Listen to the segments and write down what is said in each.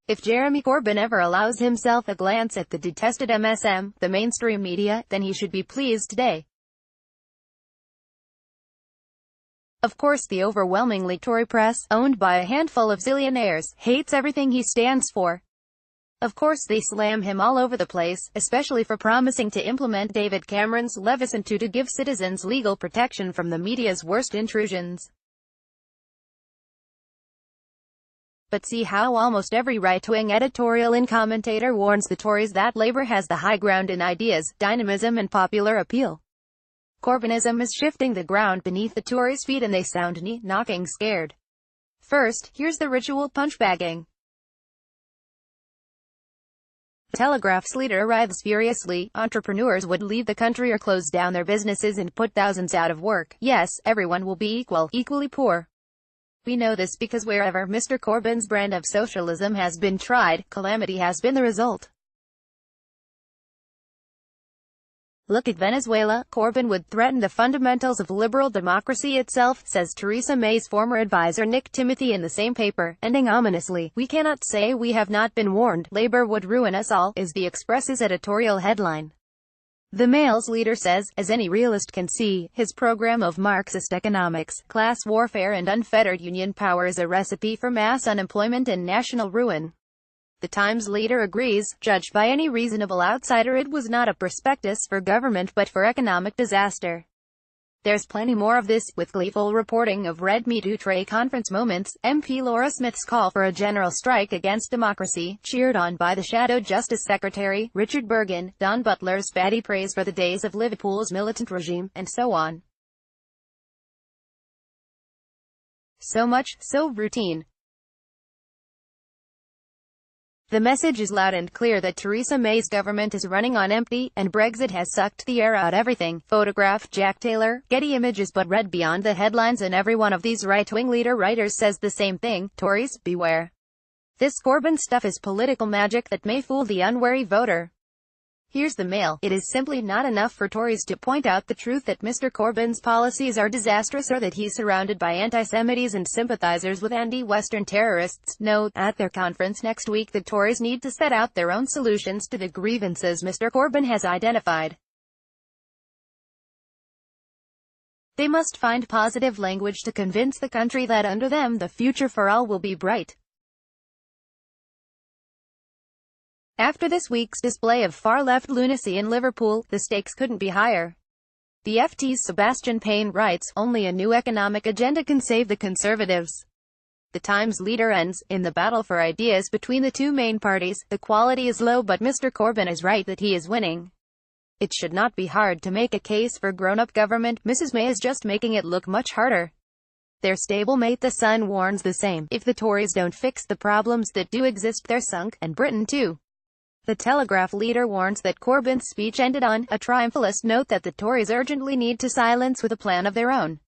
If Jeremy Corbyn ever allows himself a glance at the detested MSM, the mainstream media, then he should be pleased today. Of course the overwhelmingly Tory press, owned by a handful of zillionaires, hates everything he stands for. Of course they slam him all over the place, especially for promising to implement David Cameron's Leveson to give citizens legal protection from the media's worst intrusions. But see how almost every right-wing editorial and commentator warns the Tories that Labour has the high ground in ideas, dynamism and popular appeal. Corbynism is shifting the ground beneath the Tories' feet and they sound knocking scared. First, here's the ritual punchbagging. The Telegraph's leader writhes furiously. Entrepreneurs would leave the country or close down their businesses and put thousands out of work. Yes, everyone will be equally poor. We know this because wherever Mr. Corbyn's brand of socialism has been tried, calamity has been the result. Look at Venezuela. Corbyn would threaten the fundamentals of liberal democracy itself, says Theresa May's former advisor Nick Timothy in the same paper, ending ominously. We cannot say we have not been warned. Labour would ruin us all, is the Express's editorial headline. The Mail's leader says, as any realist can see, his program of Marxist economics, class warfare and unfettered union power is a recipe for mass unemployment and national ruin. The Times leader agrees, judged by any reasonable outsider it was not a prospectus for government but for economic disaster. There's plenty more of this, with gleeful reporting of red meat outre conference moments, MP Laura Smith's call for a general strike against democracy, cheered on by the Shadow Justice Secretary, Richard Burgon, Don Butler's fatty praise for the days of Liverpool's militant regime, and so on. So much, so routine. The message is loud and clear that Theresa May's government is running on empty, and Brexit has sucked the air out everything. Photograph, Jack Taylor, Getty Images. But read beyond the headlines and every one of these right-wing leader writers says the same thing. Tories, beware. This Corbyn stuff is political magic that may fool the unwary voter. Here's the Mail. It is simply not enough for Tories to point out the truth that Mr. Corbyn's policies are disastrous or that he's surrounded by anti-Semites and sympathizers with anti-Western terrorists. No, at their conference next week the Tories need to set out their own solutions to the grievances Mr. Corbyn has identified. They must find positive language to convince the country that under them the future for all will be bright. After this week's display of far-left lunacy in Liverpool, the stakes couldn't be higher. The FT's Sebastian Payne writes, only a new economic agenda can save the Conservatives. The Times leader ends, in the battle for ideas between the two main parties, the quality is low but Mr. Corbyn is right that he is winning. It should not be hard to make a case for grown-up government. Mrs. May is just making it look much harder. Their stablemate The Sun warns the same. If the Tories don't fix the problems that do exist they're sunk, and Britain too. The Telegraph leader warns that Corbyn's speech ended on a triumphalist note that the Tories urgently need to silence with a plan of their own.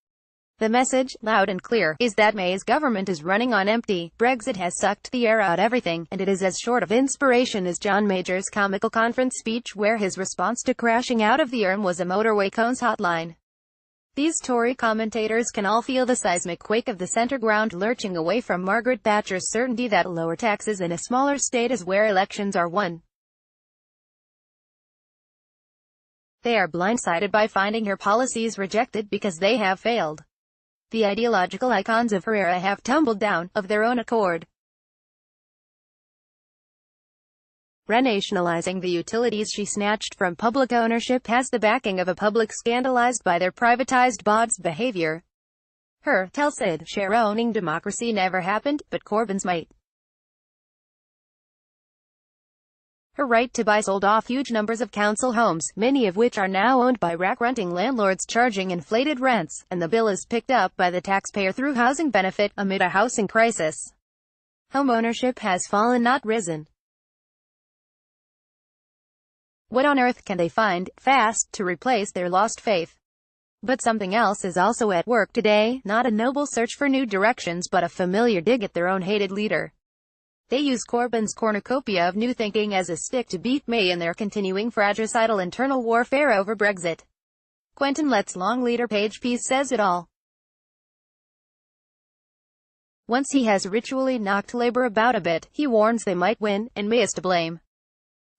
The message, loud and clear, is that May's government is running on empty. Brexit has sucked the air out everything, and it is as short of inspiration as John Major's comical conference speech where his response to crashing out of the urn was a motorway cones hotline. These Tory commentators can all feel the seismic quake of the centre ground lurching away from Margaret Thatcher's certainty that lower taxes in a smaller state is where elections are won. They are blindsided by finding her policies rejected because they have failed. The ideological icons of her era have tumbled down, of their own accord. Renationalizing the utilities she snatched from public ownership has the backing of a public scandalized by their privatized bods behavior. Her Telsted share-owning democracy never happened, but Corbyn's might. Her right to buy sold off huge numbers of council homes, many of which are now owned by rack-runting landlords charging inflated rents, and the bill is picked up by the taxpayer through housing benefit, amid a housing crisis. Home ownership has fallen not risen. What on earth can they find, fast, to replace their lost faith? But something else is also at work today, not a noble search for new directions but a familiar dig at their own hated leader. They use Corbyn's cornucopia of new thinking as a stick to beat May in their continuing fratricidal internal warfare over Brexit. Quentin Lett's long leader page piece says it all. Once he has ritually knocked Labour about a bit, he warns they might win, and May is to blame.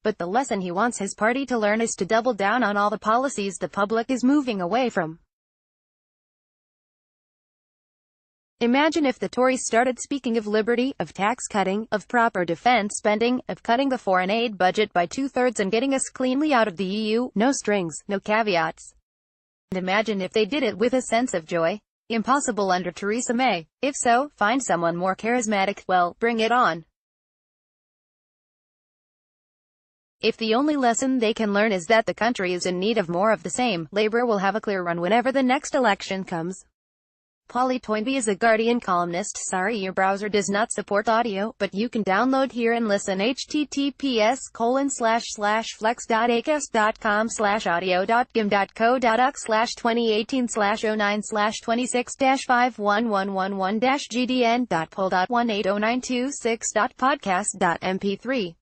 But the lesson he wants his party to learn is to double down on all the policies the public is moving away from. Imagine if the Tories started speaking of liberty, of tax cutting, of proper defence spending, of cutting the foreign aid budget by 2/3 and getting us cleanly out of the EU, no strings, no caveats. And imagine if they did it with a sense of joy. Impossible under Theresa May. If so, find someone more charismatic, well, bring it on. If the only lesson they can learn is that the country is in need of more of the same, Labour will have a clear run whenever the next election comes. Polly Toynbee is a Guardian columnist. Sorry your browser does not support audio, but you can download here and listen. https://flex.acast.com/audio.gim.co.uk/2018/09/26-51111-gdn.pol.180926.podcast.mp3